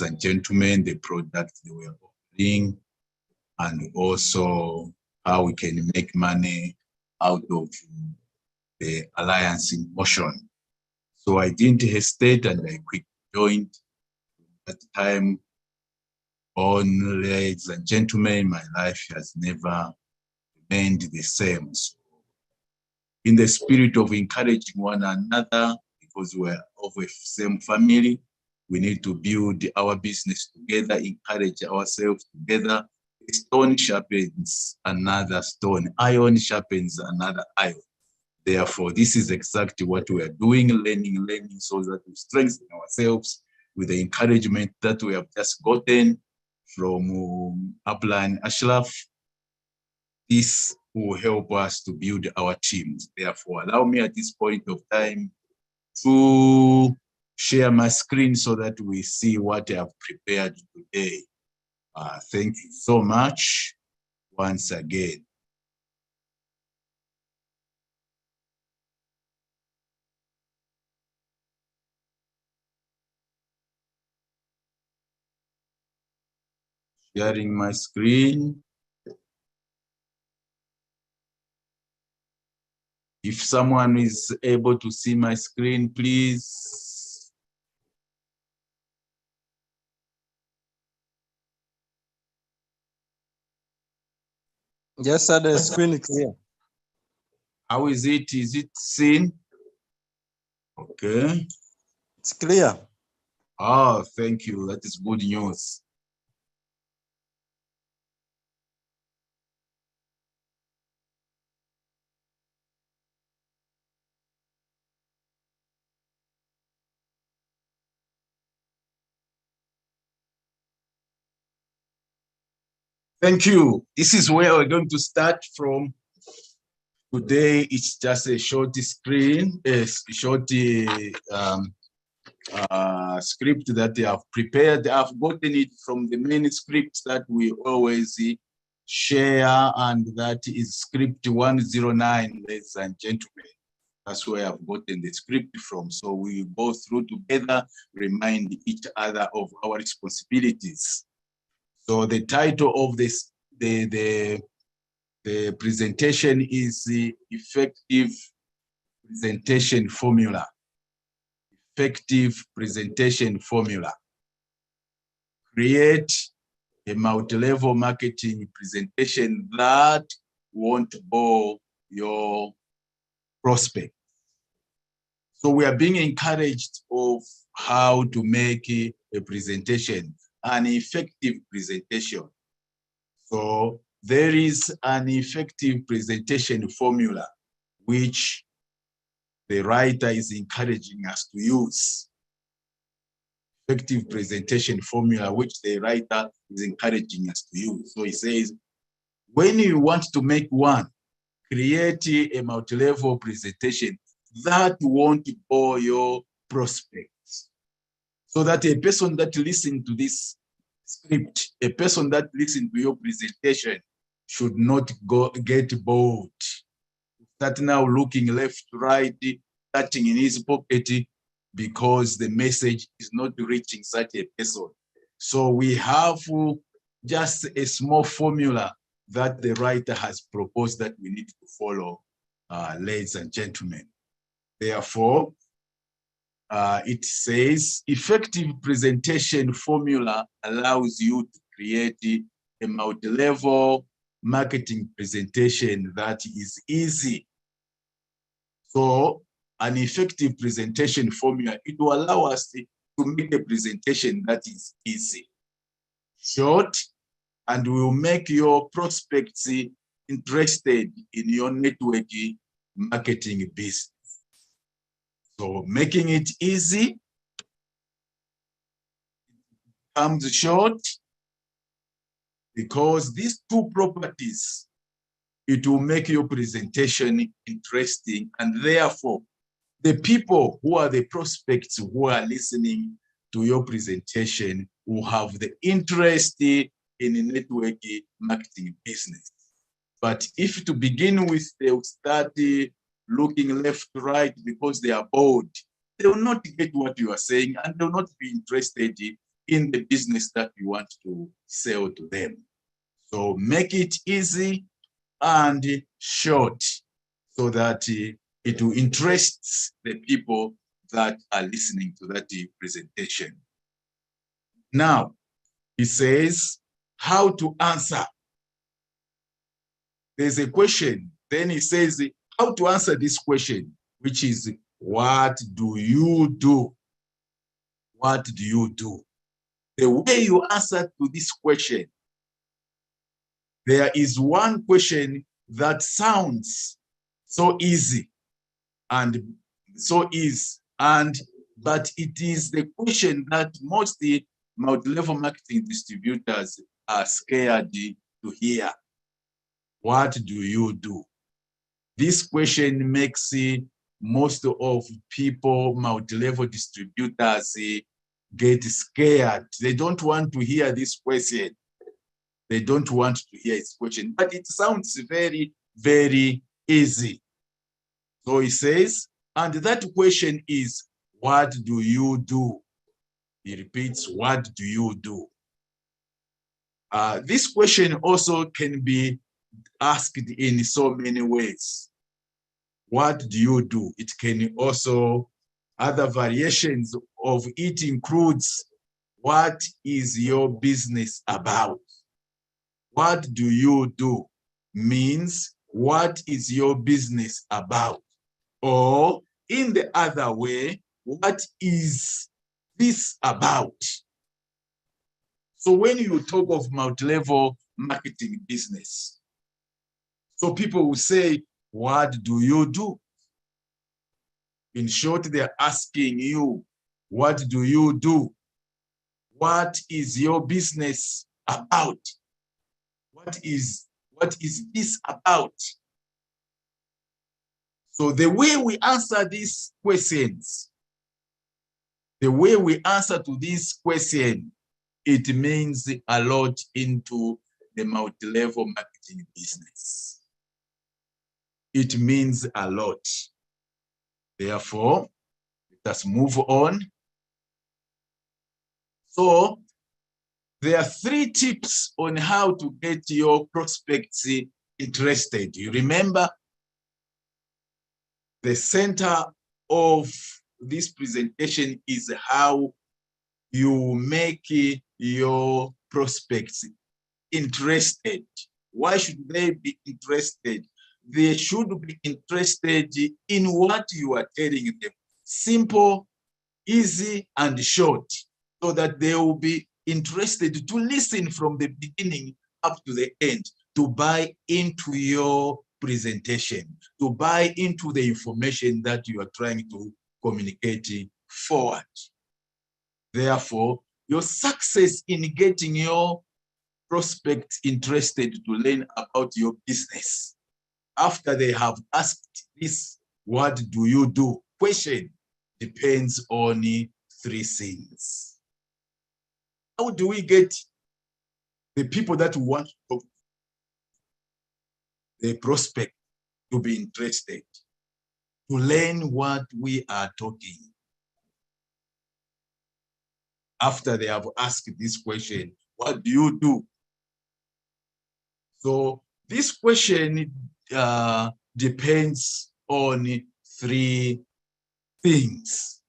and gentlemen, the products they were offering, and also how we can make money out of the Alliance in Motion. So I didn't hesitate and I quickly joined. At the time, on, ladies and gentlemen, my life has never remained the same. So in the spirit of encouraging one another, because we're of the same family, we need to build our business together, encourage ourselves together. A stone sharpens another stone, iron sharpens another iron. Therefore, this is exactly what we are doing, learning, so that we strengthen ourselves with the encouragement that we have just gotten from Upline Ashraf. This will help us to build our teams. Therefore, allow me at this point of time to share my screen so that we see what I have prepared today. Thank you so much once again. Sharing my screen. If someone is able to see my screen, please. Yes, sir, the screen is clear. How is it? Is it seen? Okay. It's clear. Oh, thank you. That is good news. Thank you. This is where we're going to start from. Today, it's just a short screen, a short script that they have prepared. I've gotten it from the main script that we always share, and that is script 109, ladies and gentlemen. That's where I've gotten the script from. So we go through together, remind each other of our responsibilities. So the title of this, the presentation is the effective presentation formula. Effective presentation formula. Create a multi-level marketing presentation that won't bore your prospect. So we are being encouraged of how to make a presentation, an effective presentation. So there is an effective presentation formula which the writer is encouraging us to use. Effective presentation formula which the writer is encouraging us to use. So he says, when you want to make one, create a multi-level presentation that won't bore your prospects. So that a person that listens to this script, a person that listens to your presentation should not get bored. Start now looking left, right, touching in his pocket because the message is not reaching such a person. So we have just a small formula that the writer has proposed that we need to follow, ladies and gentlemen. Therefore, it says, effective presentation formula allows you to create a multi-level marketing presentation that is easy. So an effective presentation formula, it will allow us to make a presentation that is easy, short, and will make your prospects interested in your network marketing business. So making it easy, comes short, because these two properties, it will make your presentation interesting, and therefore the people who are the prospects who are listening to your presentation will have the interest in a network marketing business. But if to begin with, they'll start looking left, right, because they are bored, they will not get what you are saying, and they will not be interested in the business that we want to sell to them. So make it easy and short so that it will interest the people that are listening to that presentation. Now, he says how to answer. There's a question. Then he says how to answer this question, which is, what do you do? What do you do? The way you answer to this question, there is one question that sounds so easy and but it is the question that most multi-level marketing distributors are scared to hear. What do you do? This question makes most of people, multi-level distributors, get scared. They don't want to hear this question. They don't want to hear this question, but it sounds very, very easy. So he says, and that question is, what do you do? He repeats, what do you do? This question also can be asked in so many ways. What do you do? It can also, other variations of it includes, what is your business about? What do you do means, what is your business about? Or in the other way, what is this about? So when you talk of multi-level marketing business, so people will say, what do you do? In short, they're asking you, what do you do? What is your business about? What is this about? So the way we answer these questions, the way we answer to this question, it means a lot into the multi-level marketing business. It means a lot. Therefore, let us move on. So there are 3 tips on how to get your prospects interested. You remember, the center of this presentation is how you make your prospects interested. Why should they be interested? They should be interested in what you are telling them. Simple, easy, and short, so that they will be interested to listen from the beginning up to the end, to buy into your presentation, to buy into the information that you are trying to communicate forward. Therefore, your success in getting your prospects interested to learn about your business, after they have asked this, what do you do? Question depends on 3 things. How do we get the people that we want to talk to, the prospect, to be interested, to learn what we are talking? After they have asked this question, what do you do? So this question depends on 3 things.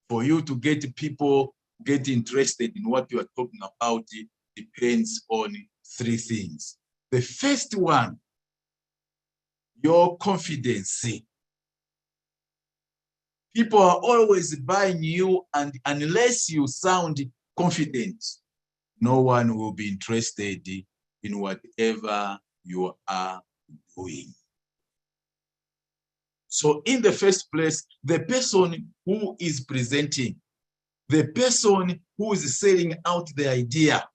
For you to get people get interested in what you are talking about, it depends on 3 things. The first one, your confidence. People are always buying you, and unless you sound confident, no one will be interested in whatever you are doing. So in the first place, the person who is presenting, the person who is selling out the idea,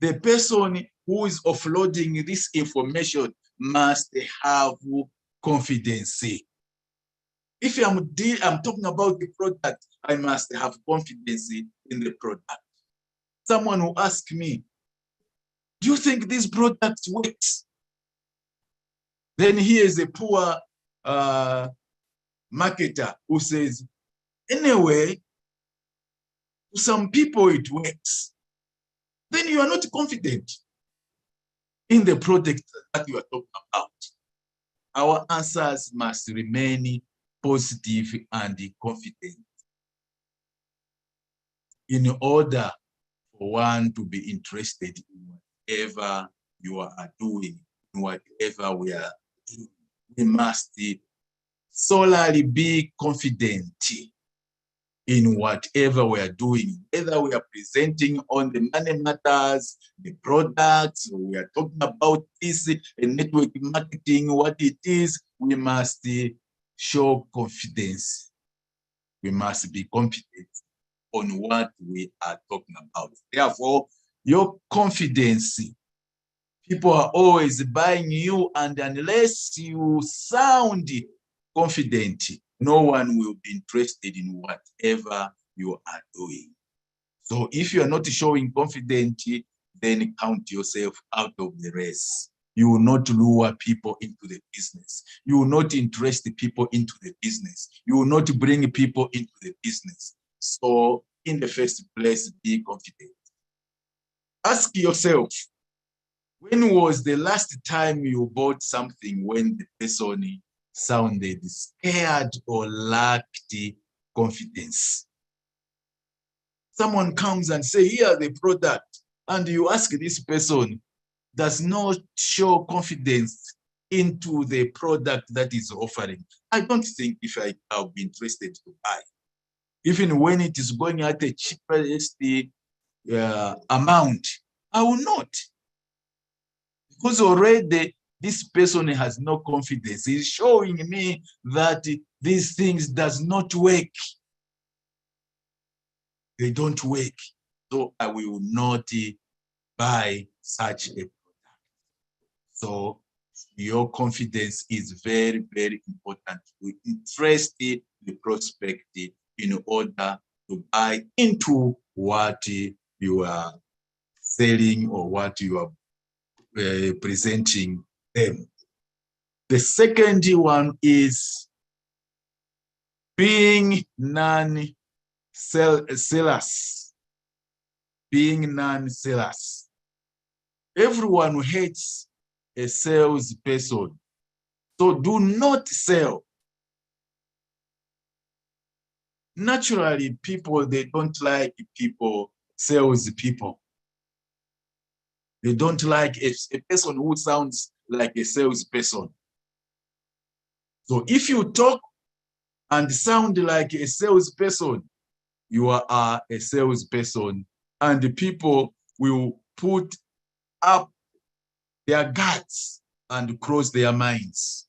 the person who is offloading this information must have confidence. If I'm talking about the product, I must have confidence in the product. Someone will ask me, do you think this product works? Then here is a poor marketer who says, anyway, to some people it works, when you are not confident in the product that you are talking about, our answers must remain positive and confident in order for one to be interested in whatever you are doing, in whatever we are doing. We must solely be confident in whatever we are doing, whether we are presenting on the money matters, the products, or we are talking about this network marketing, what it is, we must show confidence. We must be confident on what we are talking about. Therefore, your confidence, people are always buying you, and unless you sound confident, no one will be interested in whatever you are doing. So if you are not showing confidence, then count yourself out of the race. You will not lure people into the business. You will not interest the people into the business. You will not bring people into the business. So in the first place, be confident. Ask yourself, when was the last time you bought something when the person sounded scared or lacked confidence? Someone comes and say, here the product, and you ask this person, does not show confidence into the product that is offering. I don't think if I'll be interested to buy, even when it is going at the cheapest amount, I will not. Because already this person has no confidence. He's showing me that these things does not work. They don't work. So I will not buy such a product. So your confidence is very, very important to interest the prospect in order to buy into what you are selling or what you are presenting them. The second one is being non-sellers. Being non-sellers. Everyone hates a salesperson. So do not sell. Naturally, people, they don't like salespeople. They don't like a person who sounds like a salesperson. So if you talk and sound like a salesperson, you are a salesperson, and the people will put up their guards and close their minds,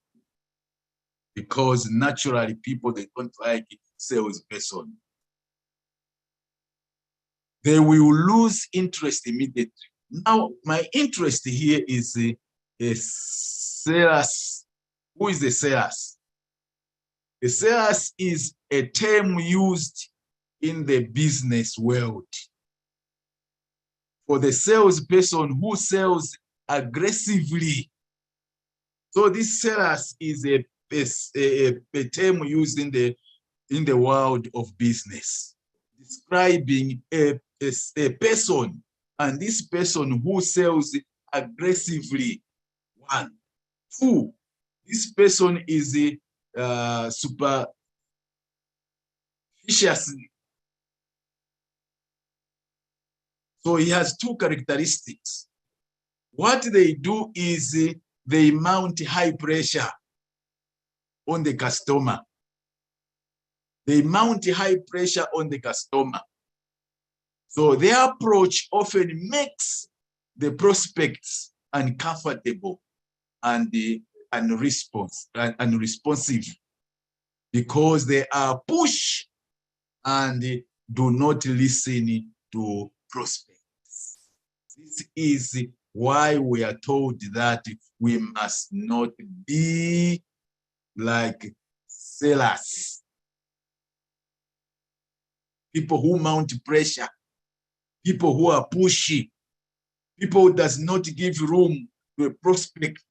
because naturally people, they don't like salesperson. They will lose interest immediately. Now, my interest here is a sales. Who is the sales? The sales is a term used in the business world for the salesperson who sells aggressively. So this sales is a term used in the world of business, describing a person, and this person who sells aggressively. 1. 2, this person is superstitious. So he has 2 characteristics. What they do is they mount high pressure on the customer. They mount high pressure on the customer. So their approach often makes the prospects uncomfortable and unresponsive, because they are push and do not listen to prospects. This is why we are told that we must not be like sellers. People who mount pressure, people who are pushy, people who does not give room to a prospect.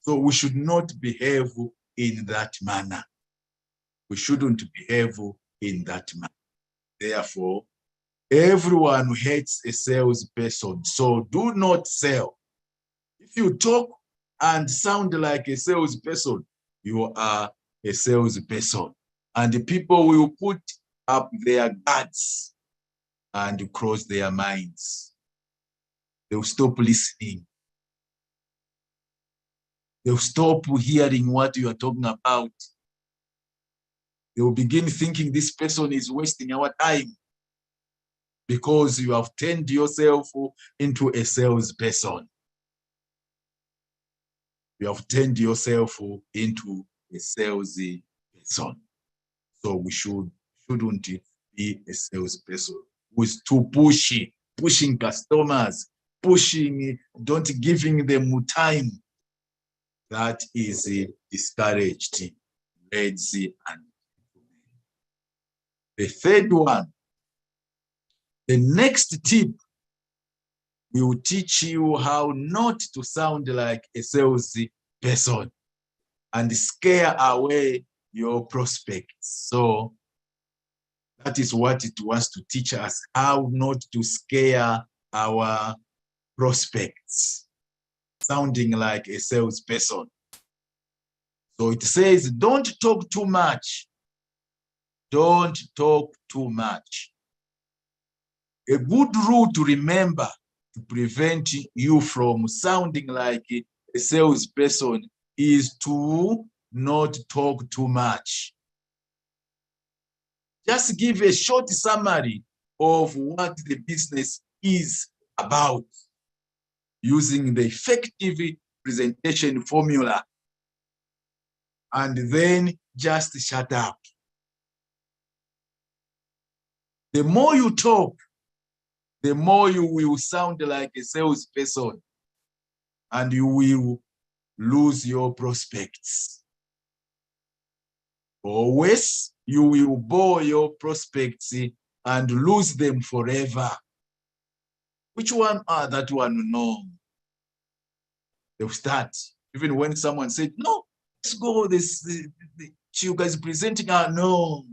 So we should not behave in that manner. We shouldn't behave in that manner. Therefore, Everyone hates a salesperson, so do not sell. If you talk and sound like a salesperson, you are a salesperson. And the people will put up their guards and cross their minds. They will stop listening. They will stop hearing what you are talking about. They will begin thinking this person is wasting our time because you have turned yourself into a salesperson. You have turned yourself into a salesy person. So we shouldn't be a salesperson who is too pushy, pushing customers, don't giving them time. That is discouraged, lazy, and the third one, the next tip will teach you how not to sound like a salesy person and scare away your prospects. So that is what it wants to teach us, how not to scare our prospects, sounding like a salesperson. So it says, don't talk too much. Don't talk too much. A good rule to remember to prevent you from sounding like a salesperson is to not talk too much. Just give a short summary of what the business is about using the effective presentation formula, and then just shut up. The more you talk, the more you will sound like a salesperson and you will lose your prospects. Or worse, you will bore your prospects and lose them forever. Which one are that one? No. They'll start. Even when someone said, no, let's go, you guys presenting, no.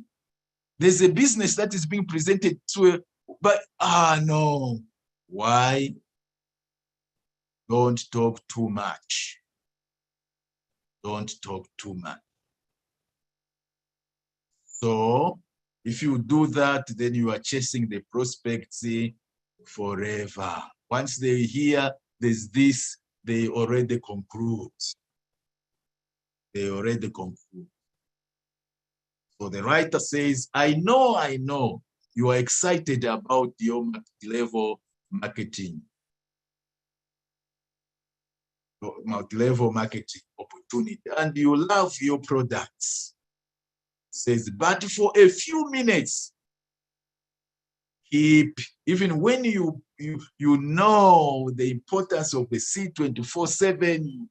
There's a business that is being presented to, but no. Why? Don't talk too much. Don't talk too much. So if you do that, then you are chasing the prospects forever. Once they hear there's this, they already conclude. They already conclude. So the writer says, I know you are excited about your multi-level marketing. Multi-level marketing opportunity, and you love your products. It says, but for a few minutes, even when you know the importance of the C24/7,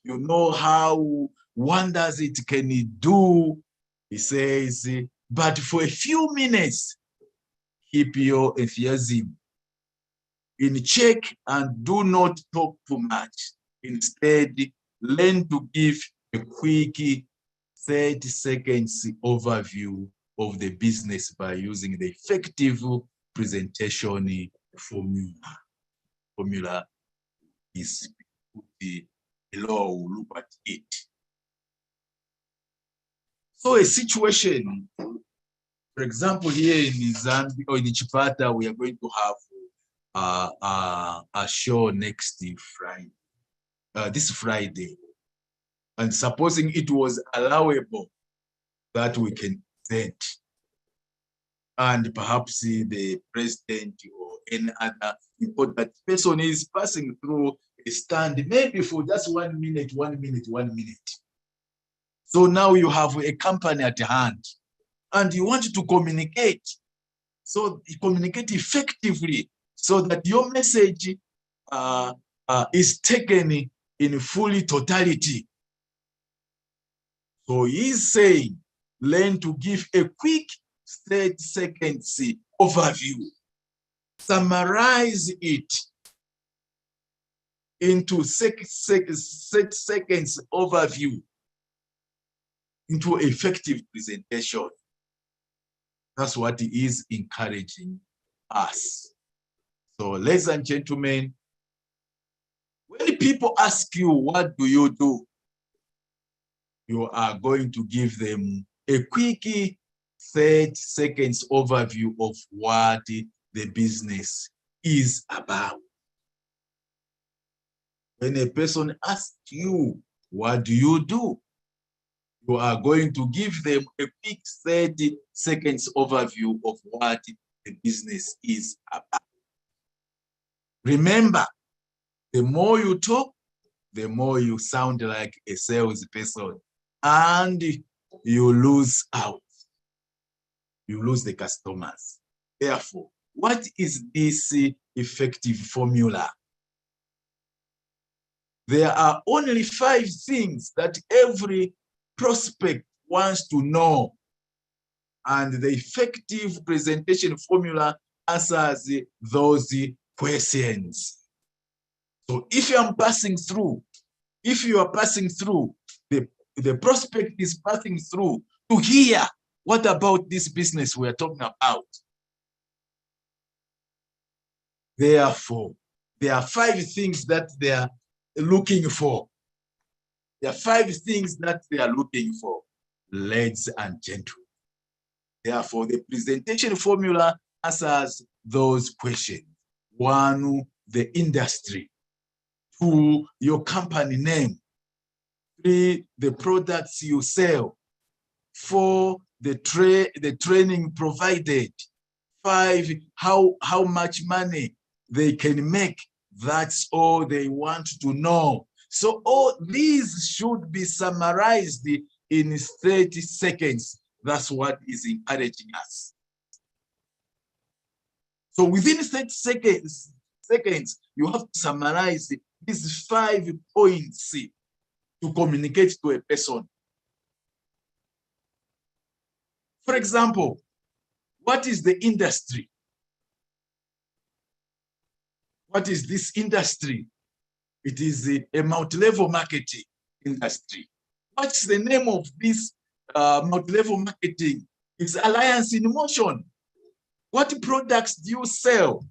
you know how wonders it can do. He says, but for a few minutes, keep your enthusiasm in check and do not talk too much. Instead, learn to give a quick 30 seconds overview of the business by using the effective presentation formula. Formula is below, look at it. So a situation, for example, here in Zambia or in Chipata, we are going to have a show next Friday, this Friday. And supposing it was allowable that we can present, and perhaps the president or any other important person is passing through a stand, maybe for just 1 minute. So now you have a company at hand and you want to communicate. So you communicate effectively so that your message is taken in fully totality. So he's saying, learn to give a quick 30 seconds overview. Summarize it into 6 seconds overview into effective presentation. That's what he is encouraging us. So, ladies and gentlemen, when people ask you, what do? You are going to give them a quick 30 seconds overview of what the business is about. When a person asks you, what do? You are going to give them a quick 30 seconds overview of what the business is about. Remember, the more you talk, the more you sound like a salesperson, and you lose out. You lose the customers. Therefore, what is this effective formula? There are only 5 things that every prospect wants to know, and the effective presentation formula answers those questions. So if you are passing through, the prospect is passing through to hear, what about this business we are talking about? Therefore, there are 5 things that they are looking for. There are 5 things that they are looking for, ladies and gentlemen. Therefore, the presentation formula answers those questions. 1, the industry. 2, your company name. 3, the products you sell. 4, the training provided. 5, how much money they can make. That's all they want to know. So all these should be summarized in 30 seconds. That's what is encouraging us. So within 30 seconds, you have to summarize these 5 points to communicate to a person. For example, what is the industry? What is this industry? It is a multi-level marketing industry. What's the name of this multi-level marketing? It's Alliance in Motion. What products do you sell?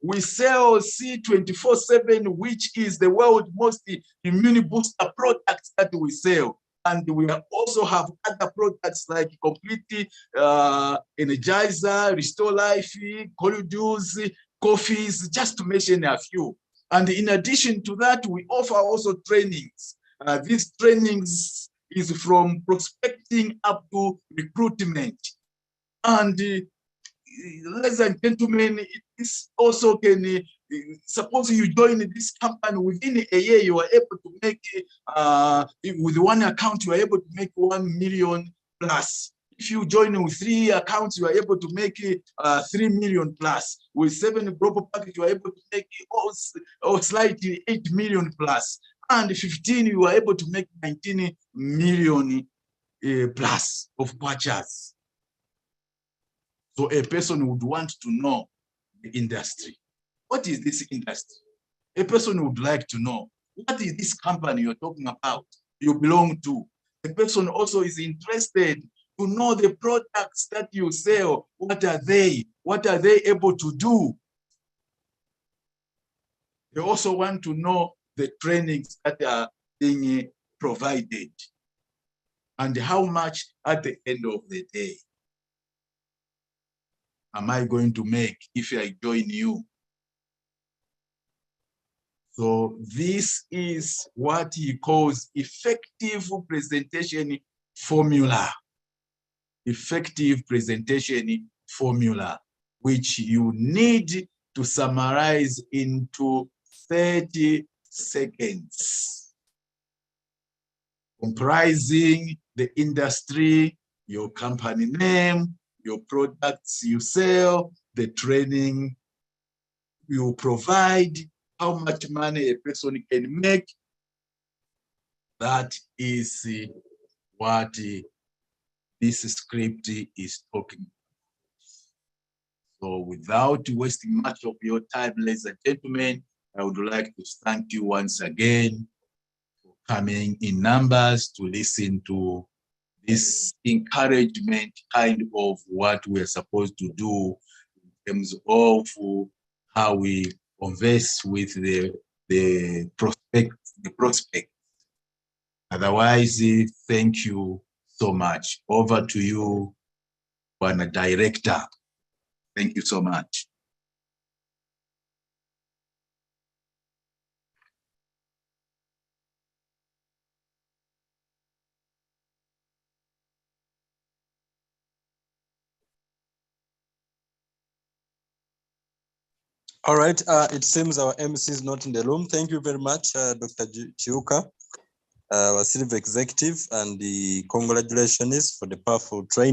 We sell C24/7, which is the world's most immune booster products that we sell. And we also have other products like Complete Energizer, Restore Life, Coludus, Coffees, just to mention a few. And in addition to that, we offer also trainings. These trainings is from prospecting up to recruitment. And ladies and gentlemen, this also can, suppose you join this company, within a year, you are able to make, with 1 account, you are able to make 1 million plus. If you join with 3 accounts, you are able to make 3 million plus. With 7 global packages, you are able to make slightly 8 million plus. And 15, you are able to make 19 million plus of purchase. So a person would want to know the industry. What is this industry? A person would like to know, what is this company you're talking about, you belong to? The person also is interested to know the products that you sell. What are they? What are they able to do? They also want to know the trainings that are being provided and how much at the end of the day am I going to make if I join you? So this is what he calls effective presentation formula. Effective presentation formula, which you need to summarize into 30 seconds. Comprising the industry, your company name, your products you sell, the training you provide, how much money a person can make. That is what this script is talking about. So without wasting much of your time, ladies and gentlemen, I would like to thank you once again for coming in numbers to listen to this encouragement kind of what we're supposed to do terms of how we converse with the prospect. Otherwise, thank you so much. Over to you, Bwana Director. Thank you so much. All right. It seems our MC is not in the room. Thank you very much, Dr. Chiuka, our Silver Executive, and the congratulations for the powerful training.